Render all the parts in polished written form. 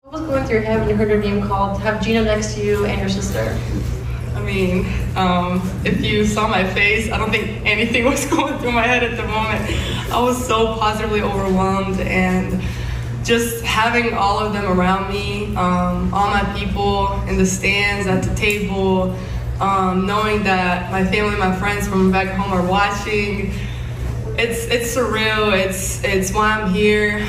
What was going through your head when you heard your name called to have Gina next to you and your sister? I mean, if you saw my face, I don't think anything was going through my head at the moment. I was so positively overwhelmed, and just having all of them around me, all my people in the stands, at the table, knowing that my family, my friends from back home are watching, it's surreal. It's why I'm here.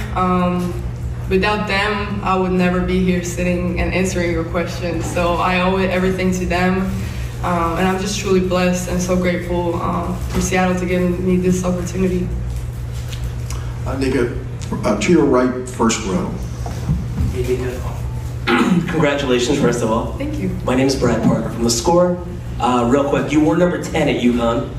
Without them, I would never be here sitting and answering your questions. So I owe everything to them. And I'm just truly blessed and so grateful for Seattle to give me this opportunity. Nika, to your right, first row. Hey, Nika. Congratulations, first of all. Thank you. My name is Brad Parker from The Score. Real quick, you wore number 10 at UConn.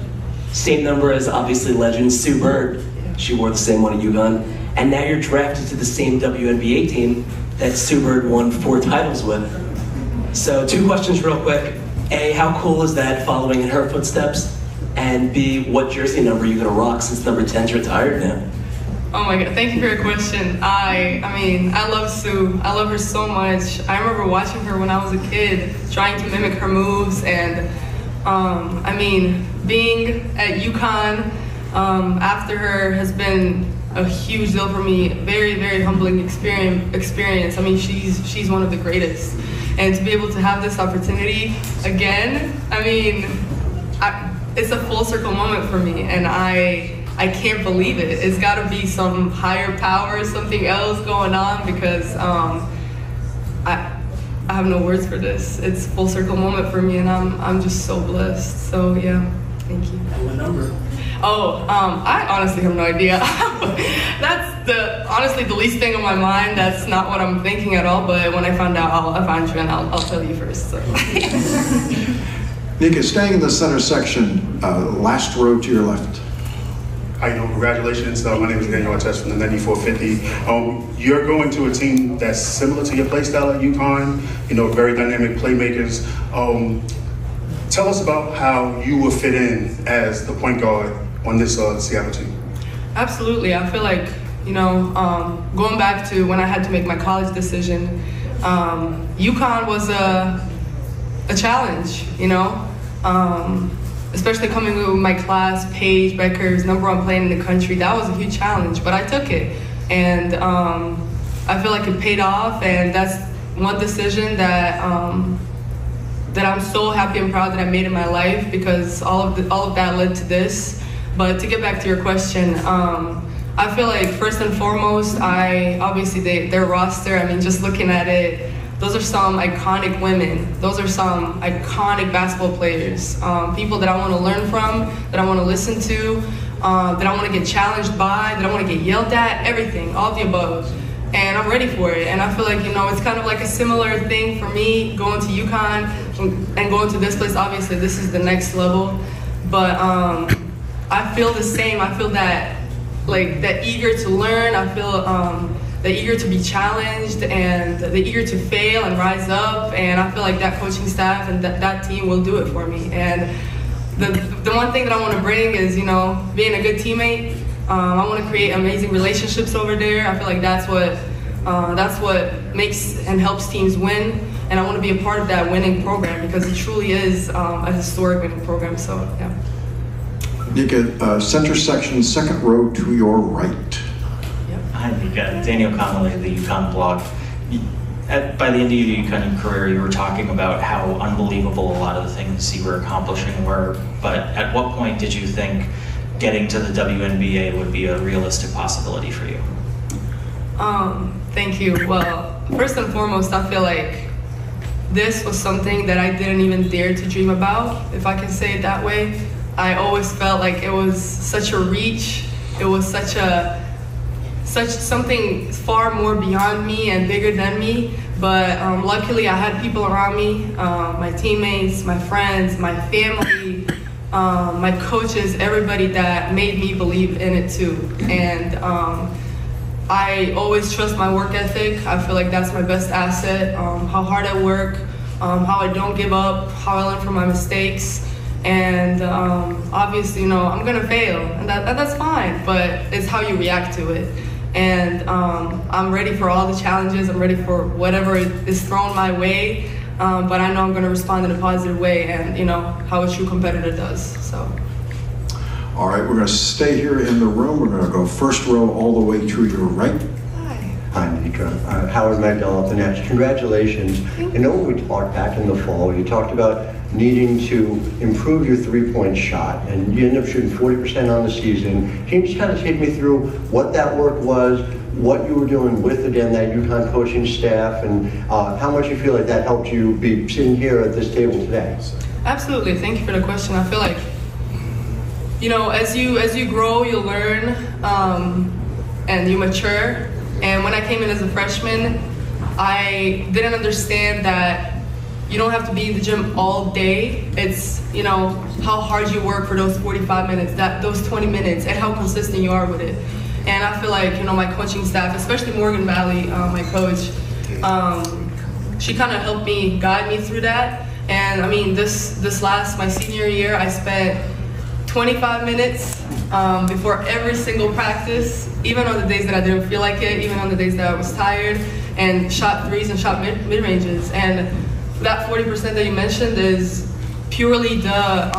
Same number as obviously legend Sue Bird. She wore the same one at UConn. And now you're drafted to the same WNBA team that Sue Bird won 4 titles with. So 2 questions real quick. A, how cool is that following in her footsteps? And B, what jersey number are you gonna rock since number 10's retired now? Oh my God, thank you for your question. I mean, I love Sue. I love her so much. I remember watching her when I was a kid, trying to mimic her moves, and I mean, being at UConn after her has been a huge deal for me. Very, very humbling experience. I mean, she's one of the greatest. And to be able to have this opportunity again, I mean, it's a full circle moment for me, and I can't believe it. It's got to be some higher power, something else going on, because I have no words for this. It's a full circle moment for me, and I'm just so blessed. So yeah, thank you. What number? Oh, I honestly have no idea. That's honestly the least thing on my mind. That's not what I'm thinking at all. But when I find out, I'll find you and I'll tell you first. So. Nika, staying in the center section, last row to your left. Hi, congratulations. My name is Daniel Artest from the 9450. You're going to a team that's similar to your play style at UConn, very dynamic playmakers. Tell us about how you will fit in as the point guard on this Seattle team. Absolutely. I feel like, going back to when I had to make my college decision, UConn was a challenge, especially coming with my class, Paige Becker's #1 player in the country. That was a huge challenge, but I took it. And I feel like it paid off, and that's one decision that I'm so happy and proud that I made in my life, because all of that led to this. But to get back to your question, I feel like first and foremost, obviously their roster, I mean, just looking at it, those are some iconic women. Those are some iconic basketball players, people that I want to learn from, that I want to listen to, that I want to get challenged by, that I want to get yelled at, everything, all of the above. And I'm ready for it. And I feel like, it's kind of like a similar thing for me going to UConn and going to this place. Obviously, this is the next level. But I feel the same. I feel that eager to learn. I feel the eager to be challenged, and the eager to fail and rise up. And I feel like that coaching staff and that team will do it for me. And the one thing that I want to bring is, being a good teammate. I want to create amazing relationships over there. I feel like that's what makes and helps teams win, and I want to be a part of that winning program, because it truly is a historic winning program. So yeah. Nika, center section, second row to your right. Yep. Hi, Nika. Daniel Connolly, the UConn blog. By the end of your UConn career, you were talking about how unbelievable a lot of the things you were accomplishing were. But at what point did you think getting to the WNBA would be a realistic possibility for you? Thank you. Well, first and foremost, I feel like this was something that I didn't even dare to dream about, if I can say it that way. I always felt like it was such a reach. It was such something far more beyond me and bigger than me. But luckily, I had people around me, my teammates, my friends, my family, my coaches, everybody that made me believe in it too. And I always trust my work ethic. I feel like that's my best asset. How hard I work, how I don't give up, how I learn from my mistakes. And obviously, I'm gonna fail, and that's fine, but it's how you react to it. And I'm ready for all the challenges. I'm ready for whatever is thrown my way. But I know I'm going to respond in a positive way, and how a true competitor does. So. All right, we're going to stay here in the room. We're going to go first row all the way to your right. Hi, Nika. Howard Magdal up the next. Congratulations. I know when we talked back in the fall, you talked about needing to improve your three-point shot, and you ended up shooting 40% on the season. Can you just kind of take me through what that work was, what you were doing with, again, that UConn coaching staff, and how much you feel like that helped you be sitting here at this table today? Absolutely. Thank you for the question. I feel like, as you grow, you learn, and you mature. And when I came in as a freshman, I didn't understand that you don't have to be in the gym all day. It's, how hard you work for those 45 minutes, those 20 minutes, and how consistent you are with it. And I feel like, my coaching staff, especially Morgan Valley, my coach, she kind of helped me, guide me through that. And I mean, my senior year, I spent 25 minutes before every single practice, even on the days that I didn't feel like it, even on the days that I was tired, and shot threes and shot mid-ranges. And that 40% that you mentioned is purely the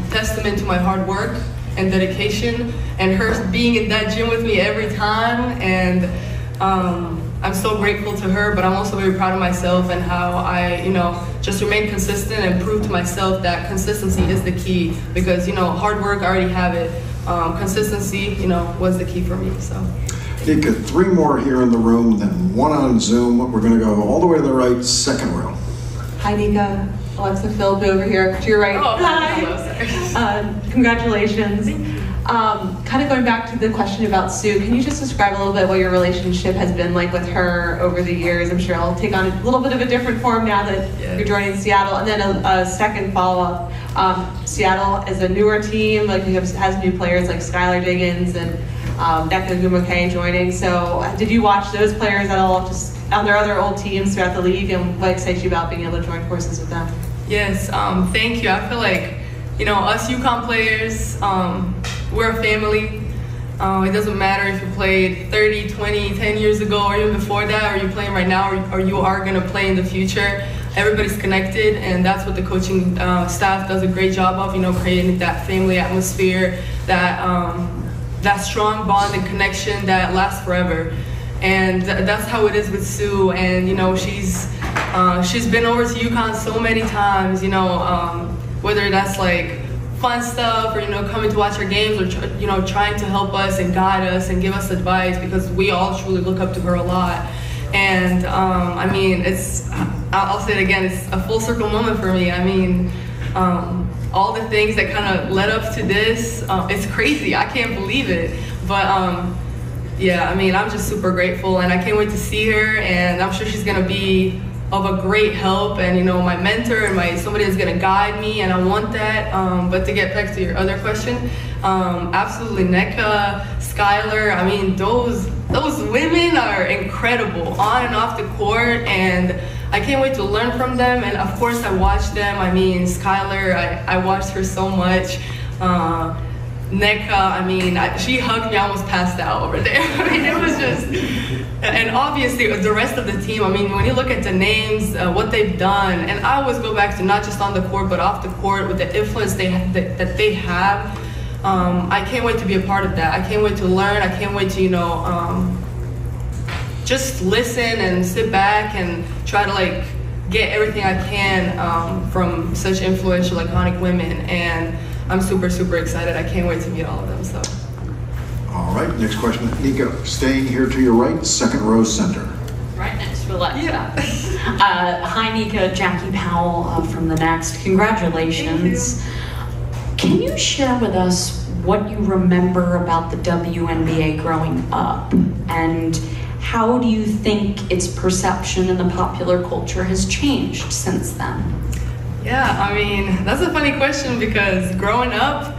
testament to my hard work and dedication, and her being in that gym with me every time. And I'm so grateful to her, but I'm also very proud of myself and how I, just remain consistent and prove to myself that consistency is the key. Because, hard work, I already have it. Consistency, was the key for me, so. Nika, 3 more here in the room, then 1 on Zoom. We're going to go all the way to the right, second row. Hi, Nika. Alexa Philby over here to your right. Oh, hi. Hello, Congratulations. Kind of going back to the question about Sue, can you just describe a little bit what your relationship has been like with her over the years? I'm sure I'll take on a little bit of a different form now that you're joining Seattle. And then a second follow-up. Seattle is a newer team, has new players like Skylar Diggins and Nika Mühl joining. So did you watch those players at all, just on their other old teams throughout the league, and what excites you about being able to join forces with them? Yes, thank you. I feel like, us UConn players, we're a family. It doesn't matter if you played 30, 20, 10 years ago, or even before that, or you're playing right now, or you are going to play in the future. Everybody's connected, and that's what the coaching staff does a great job of, creating that family atmosphere, that strong bond and connection that lasts forever. And that's how it is with Sue. And she's been over to UConn so many times, whether that's like fun stuff or coming to watch our games, or trying to help us and guide us and give us advice, because we all truly look up to her a lot. And I mean, I'll say it again, it's a full circle moment for me. I mean, all the things that kind of led up to this, it's crazy. I can't believe it. But yeah, I mean, I'm just super grateful, and I can't wait to see her, and I'm sure she's gonna be of a great help, and my mentor and somebody that's gonna guide me, and I want that. But to get back to your other question, absolutely, Nika, Skylar, I mean, those women are incredible on and off the court, and I can't wait to learn from them. And of course I watch them. I mean, Skylar, I watched her so much. Nika, I mean, she hugged me, I almost passed out over there. I mean, it was just, and obviously the rest of the team, I mean, when you look at the names, what they've done, and I always go back to not just on the court, but off the court, with the influence that they have. I can't wait to be a part of that. I can't wait to learn. I can't wait to, just listen and sit back and try to get everything I can from such influential, iconic women. And I'm super, super excited. I can't wait to meet all of them. So. All right, next question. Nika, staying here to your right, second row center. Right next to Alexa. Yeah. Hi, Nika. Jackie Powell from The Next. Congratulations. Can you share with us what you remember about the WNBA growing up, and how do you think its perception in the popular culture has changed since then? Yeah, I mean, that's a funny question, because growing up,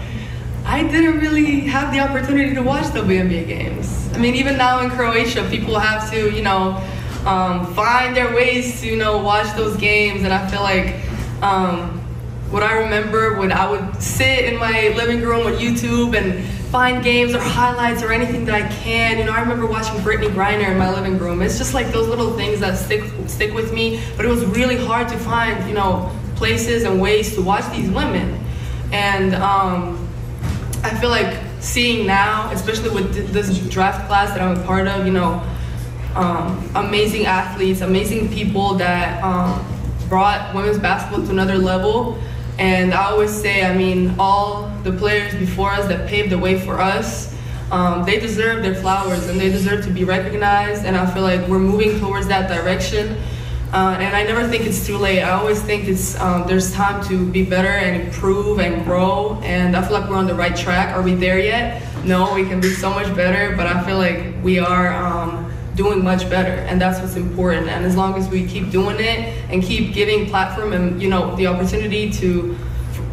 I didn't really have the opportunity to watch WNBA games. I mean, even now in Croatia, people have to, find their ways to, watch those games, and I feel like what I remember when I would sit in my living room with YouTube and find games or highlights or anything that I can. You know, I remember watching Brittany Griner in my living room. It's just like those little things that stick with me. But it was really hard to find, you know, places and ways to watch these women. And I feel like seeing now, especially with this draft class that I'm a part of, you know, amazing athletes, amazing people that brought women's basketball to another level. And I always say, I mean, all the players before us that paved the way for us, they deserve their flowers and they deserve to be recognized. And I feel like we're moving towards that direction. And I never think it's too late. I always think it's there's time to be better and improve and grow. And I feel like we're on the right track. Are we there yet? No, we can be so much better. But I feel like we are doing much better, and that's what's important. And as long as we keep doing it and keep giving platform and, you know, the opportunity to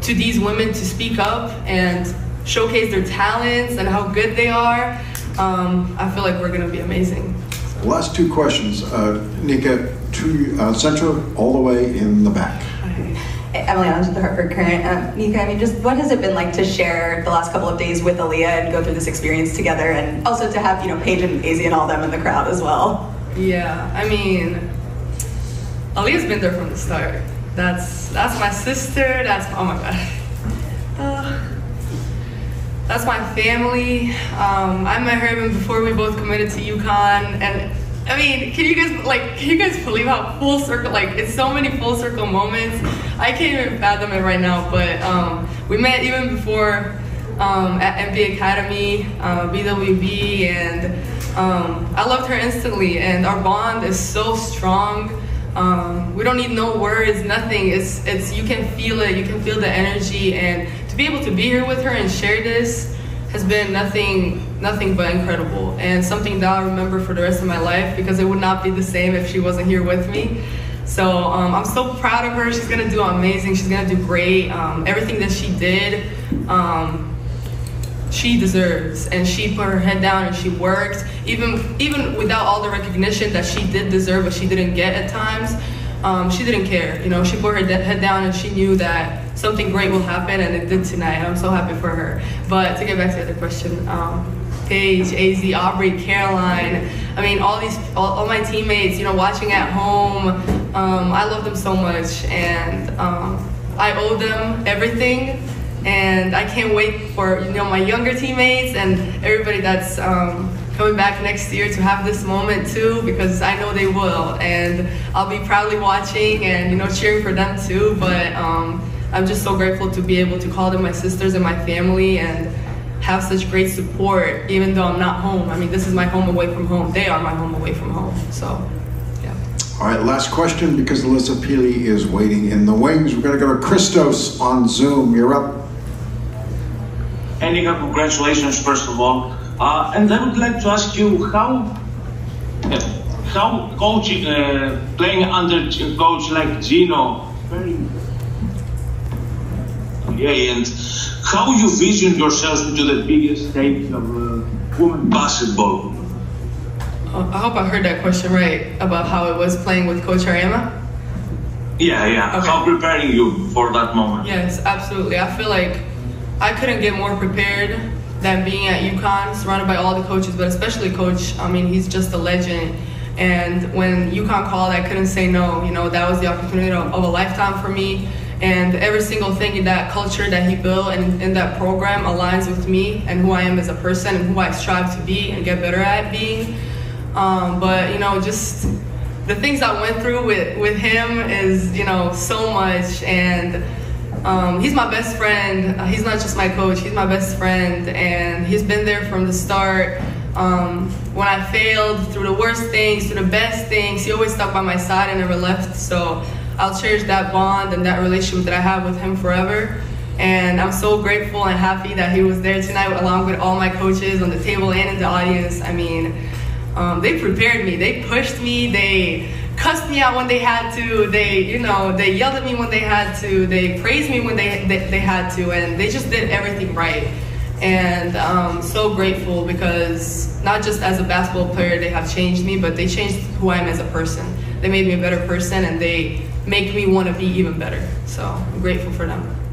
these women to speak up and showcase their talents and how good they are, I feel like we're going to be amazing. So. Last two questions, Nika, to center all the way in the back. Emily Adams with the Hartford Courant. Nika, I mean, just what has it been like to share the last couple of days with Aaliyah and go through this experience together, and also to have, you know, Paige and Azzi and all them in the crowd as well? Yeah, I mean, Aaliyah's been there from the start. That's my sister. That's, oh my God. That's my family. I met her even before we both committed to UConn, and I mean, can you guys believe how full circle, like, it's so many full circle moments. I can't even fathom it right now, but we met even before at NBA Academy, BWB, and I loved her instantly, and our bond is so strong. We don't need no words, nothing. It's you can feel it, you can feel the energy, and to be able to be here with her and share this has been nothing but incredible, and something that I'll remember for the rest of my life, because it would not be the same if she wasn't here with me. So I'm so proud of her. She's gonna do amazing. She's gonna do great. Everything that she did, she deserves, and she put her head down and she worked, even without all the recognition that she did deserve, but she didn't get at times. She didn't care. You know, she put her head down and she knew that something great will happen, and it did tonight. I'm so happy for her. But to get back to the other question, Paige, Azzi, Aubrey, Caroline, I mean, all my teammates, you know, watching at home, I love them so much, and I owe them everything, and I can't wait for, you know, my younger teammates and everybody that's coming back next year to have this moment too, because I know they will, and I'll be proudly watching and, you know, cheering for them too. But I'm just so grateful to be able to call them my sisters and my family and have such great support, even though I'm not home. I mean, this is my home away from home. They are my home away from home, so, yeah. All right, last question, because Alyssa Peely is waiting in the wings. We're gonna go to Christos on Zoom. You're up. Nika, congratulations, first of all. And I would like to ask you how coaching, playing under a coach like Gino, and how you vision yourselves into the biggest stage of women's basketball. I hope I heard that question right, about how it was playing with Coach Ariema? Yeah. Okay. How preparing you for that moment? Yes, absolutely. I feel like I couldn't get more prepared than being at UConn, surrounded by all the coaches, but especially Coach. I mean, he's just a legend. And when UConn called, I couldn't say no. You know, that was the opportunity of a lifetime for me. And every single thing in that culture that he built and in that program aligns with me and who I am as a person and who I strive to be and get better at being. But, you know, just the things I went through with him is, you know, so much. And he's my best friend. He's not just my coach, he's my best friend. And he's been there from the start. When I failed, through the worst things, through the best things, he always stuck by my side and never left. So I'll cherish that bond and that relationship that I have with him forever. And I'm so grateful and happy that he was there tonight, along with all my coaches on the table and in the audience. I mean, they prepared me, they pushed me, they cussed me out when they had to, they yelled at me when they had to, they praised me when they had to, and they just did everything right. And I'm so grateful, because not just as a basketball player they have changed me, but they changed who I am as a person. They made me a better person, and they make me want to be even better. So I'm grateful for them.